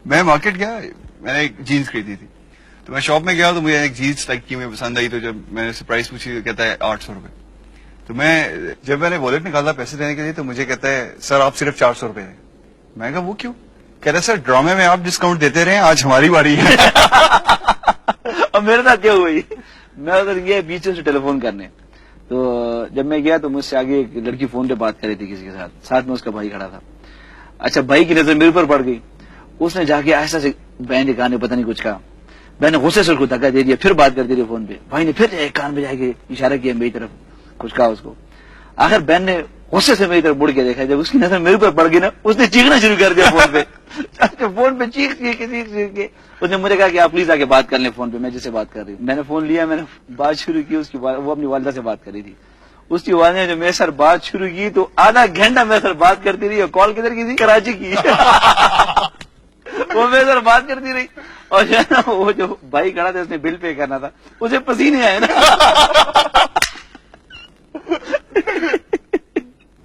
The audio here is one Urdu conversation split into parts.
میں مارکیٹ گیا, میں نے ایک جینس خریدی تھی, تو میں شاپ میں گیا تو مجھے ایک جینس لائک کی مجھے پسند آئی, تو جب میں نے پرائز پوچھی کہتا ہے 800 روپے. تو جب میں نے والیٹ نکالا پیسے دینے کے لیے تو مجھے کہتا ہے سر آپ صرف 400 روپے دیں. میں کہا وہ کیوں؟ کہتا ہے سر ڈرامے میں آپ ڈسکاؤنٹ دیتے رہے, آج ہماری باری ہے. اب میرے ساتھ کیا ہوئی, میں ادھر گیا بیچ سے ٹیلی فون کرنے, تو جب میں گیا تو مجھ سے آگے ایک لڑکی فون پہ بات کر رہی تھی کسی کے ساتھ, ساتھ میں اس کا بھائی کھڑا تھا. اچھا بھائی کی نظر میرے پر پڑ گئی, اس نے جا کے ایسا سے بہن کے کان میں پتہ نہیں کچھ کہا, میں نے غصے سے اس کو دھکا دے دیا, پھر بات کرتی رہی فون پہ. بھائی نے پھر ایک کان پہ جا کے اشارہ کیا میری طرف, کچھ کہا اس کو. آخر بہن نے غصے سے میری طرف مڑ کے دیکھا, جب اس کی نظر میرے پر پڑ گئی نا, اس نے چیخنا شروع کر دیا فون پہ. فون پہ چیخ کے اس نے مجھے کہا کہ آپ پلیز آ کے بات کر لیں فون پہ, میں جس سے بات کر رہی ہوں. میں نے فون لیا, میں نے بات شروع کی, اس کی وہ اپنی والدہ سے بات کر رہی تھی. اس کی والدہ نے جو میرے سر بات شروع کی تو آدھا گھنٹہ میرے سر بات کرتی رہی, اور کال کدھر کی تھی, کراچی کی. وہ میرے سر بات کرتی رہی, اور جو ہے نا وہ جو بھائی کھڑا تھا اس نے بل پے کرنا تھا, اسے پسینے آئے نا.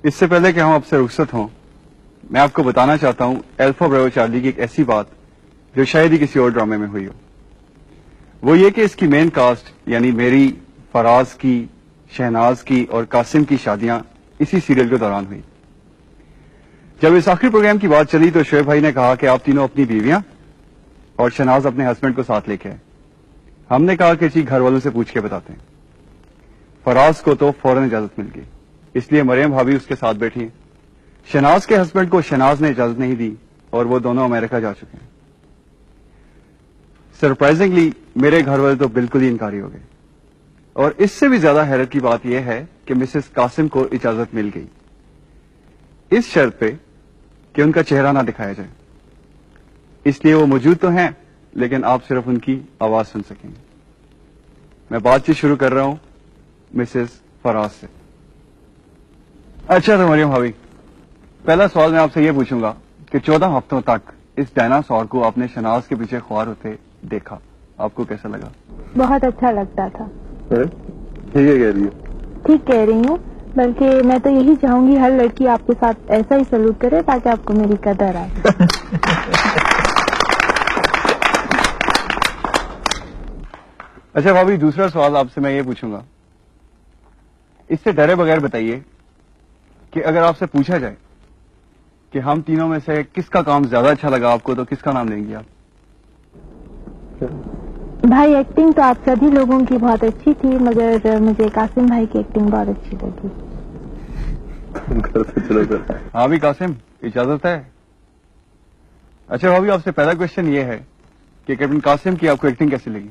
اس سے پہلے کہ ہم آپ سے رخصت ہوں, میں آپ کو بتانا چاہتا ہوں الفا بریوو چارلی کی ایک ایسی بات جو شاید ہی کسی اور ڈرامے میں ہوئی ہو. وہ یہ کہ اس کی مین کاسٹ یعنی میری, فراز کی, شہناز کی اور قاسم کی شادیاں اسی سیریل کے دوران ہوئی. جب اس آخری پروگرام کی بات چلی تو شعیب بھائی نے کہا کہ آپ تینوں اپنی بیویاں اور شہناز اپنے ہسبینڈ کو ساتھ لے کے آئے. ہم نے کہا کہ جی گھر والوں سے پوچھ کے بتاتے ہیں. فراز کو تو فوراً اجازت مل گئی, اس لیے مریم بھابھی اس کے ساتھ بیٹھی ہیں. شہناز کے ہسبینڈ کو شہناز نے اجازت نہیں دی اور وہ دونوں امریکہ جا چکے ہیں. سرپرائزنگلی میرے گھر والے تو بالکل ہی انکاری ہو گئے, اور اس سے بھی زیادہ حیرت کی بات یہ ہے کہ مسز قاسم کو اجازت مل گئی, اس شرط پہ کہ ان کا چہرہ نہ دکھایا جائے. اس لیے وہ موجود تو ہیں لیکن آپ صرف ان کی آواز سن سکیں گے. میں بات چیت شروع کر رہا ہوں مسز فراز سے. اچھا تو مریم بھابھی, پہلا سوال میں آپ سے یہ پوچھوں گا کہ 14 ہفتوں تک اس ڈائناسور کو آپ نے شہناز کے پیچھے خوار ہوتے دیکھا, آپ کو کیسا لگا؟ بہت اچھا لگتا تھا. ٹھیک ہے کہہ رہی ہوں. ٹھیک کہہ رہی ہوں, بلکہ میں تو یہی چاہوں گی ہر لڑکی آپ کے ساتھ ایسا ہی سلوک کرے تاکہ آپ کو میری قدر آئے. اچھا بھابھی, دوسرا سوال آپ سے میں یہ پوچھوں گا, اس سے ڈرے بغیر بتائیے کہ اگر آپ سے پوچھا جائے کہ ہم تینوں میں سے کس کا کام زیادہ اچھا لگا آپ کو, تو کس کا نام لیں گے آپ؟ بھائی ایکٹنگ تو آپ سبھی لوگوں کی بہت اچھی تھی, مگر مجھے قاسم بھائی کی ایکٹنگ بہت اچھی لگی. ہاں بھی قاسم, اجازت ہے. اچھا بھابھی, آپ سے پہلا کوشچن یہ ہے کہ کیپٹن قاسم کی آپ کو ایکٹنگ کیسی لگی؟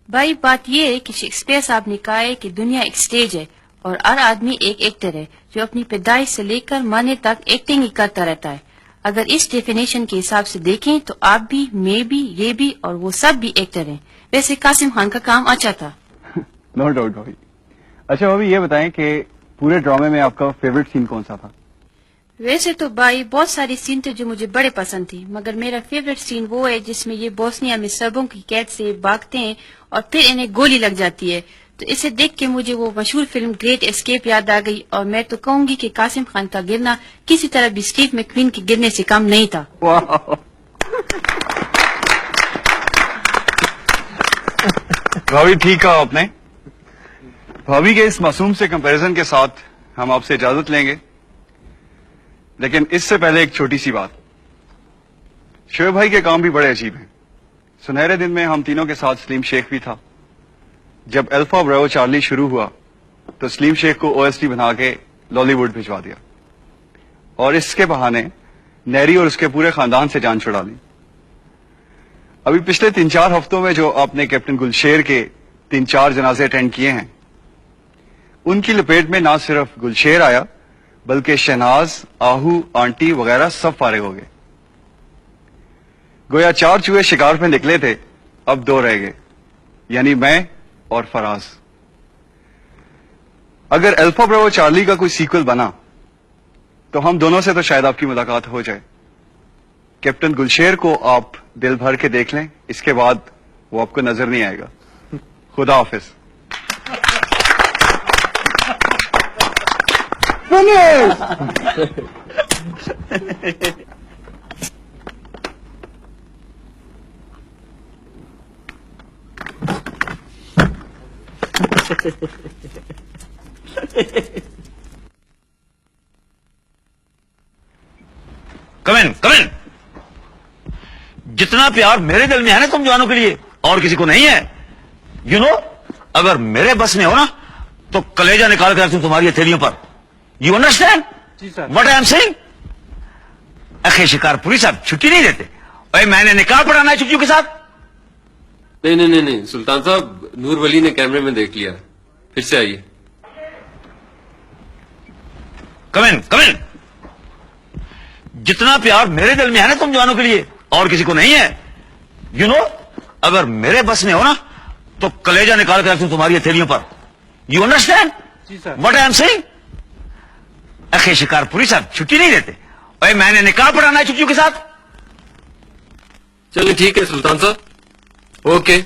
بھائی بات یہ ہے کہ شیکسپیئر صاحب نے کہا ہے کہ دنیا ایک سٹیج ہے اور ہر آدمی ایک ایکٹر ہے جو اپنی پیدائش سے لے کر مرنے تک ایکٹنگ ہی کرتا رہتا ہے. اگر اس ڈیفینیشن کے حساب سے دیکھیں تو آپ بھی, میں بھی, یہ بھی اور وہ سب بھی ایکٹر ہیں. ویسے قاسم خان کا کام اچھا تھا. نو ڈاؤٹ بھابھی. اچھا بھابھی یہ بتائیں کہ پورے ڈرامے میں آپ کا فیوریٹ سین کون سا تھا؟ ویسے تو بھائی بہت ساری سین تھے جو مجھے بڑے پسند تھی, مگر میرا فیوریٹ سین وہ ہے جس میں یہ بوسنیا میں سربوں کی قید سے بھاگتے ہیں اور پھر انہیں گولی لگ جاتی ہے. تو اسے دیکھ کے مجھے وہ مشہور فلم گریٹ اسکیپ یاد آ گئی, اور میں تو کہوں گی کہ قاسم خان کا گرنا کسی طرح بھی اسٹیو میکوین کے گرنے سے کم نہیں تھا. بھابھی ٹھیک کہا آپ نے. بھابھی کے اس معصوم سے کمپیریزن کے ساتھ ہم آپ سے اجازت لیں گے, لیکن اس سے پہلے ایک چھوٹی سی بات. شعیب بھائی کے کام بھی بڑے عجیب ہیں. سنہرے دن میں ہم تینوں کے ساتھ سلیم شیخ بھی تھا. جب الفا بریوو چارلی شروع ہوا تو سلیم شیخ کو او ایس ٹی بنا کے لالی ووڈ بھجوا دیا, اور اس کے بہانے نیری اور اس کے پورے خاندان سے جان چھڑا لی. ابھی پچھلے 3-4 ہفتوں میں جو آپ نے کیپٹن گلشیر کے 3-4 جنازے اٹینڈ کیے ہیں, ان کی لپیٹ میں نہ صرف گلشیر آیا بلکہ شہناز, آہو, آنٹی وغیرہ سب فارغ ہو گئے. گویا 4 چوہے شکار پہ نکلے تھے, اب 2 رہ گئے, یعنی میں اور فراز. اگر الفا بریوو چارلی کا کوئی سیکول بنا تو ہم دونوں سے تو شاید آپ کی ملاقات ہو جائے. کیپٹن گلشیر کو آپ دل بھر کے دیکھ لیں, اس کے بعد وہ آپ کو نظر نہیں آئے گا. خدا حافظ. کمن کمن، جتنا پیار میرے دل میں ہے نا تم جوانوں کے لیے اور کسی کو نہیں ہے. یو نو، اگر میرے بس میں ہو نا تو کلیجہ نکال کر تم تمہاری ہتھیلیوں پر. You understand what I am saying? اخے شکار پوری صاحب چھٹی نہیں دیتے. اے میں نے نکاح پڑھانا ہے چھٹیوں کے ساتھ. نہیں سلطان صاحب، نور ولی نے کیمرے میں دیکھ لیا، پھر سے آئیے. کمن کمن، جتنا پیار میرے دل میں ہے نا تم جوانوں کے لیے اور کسی کو نہیں ہے. یو نو، اگر میرے بس میں ہو نا تو کلیجہ نکال کر تم تمہاری ہتھیلیوں پر. You understand what I am saying? اخے شکار پوری صاحب چھٹی نہیں دیتے. اے میں نے نکاح پڑھانا ہے چھٹیوں کے ساتھ. چلیں ٹھیک ہے سلطان صاحب، اوکے.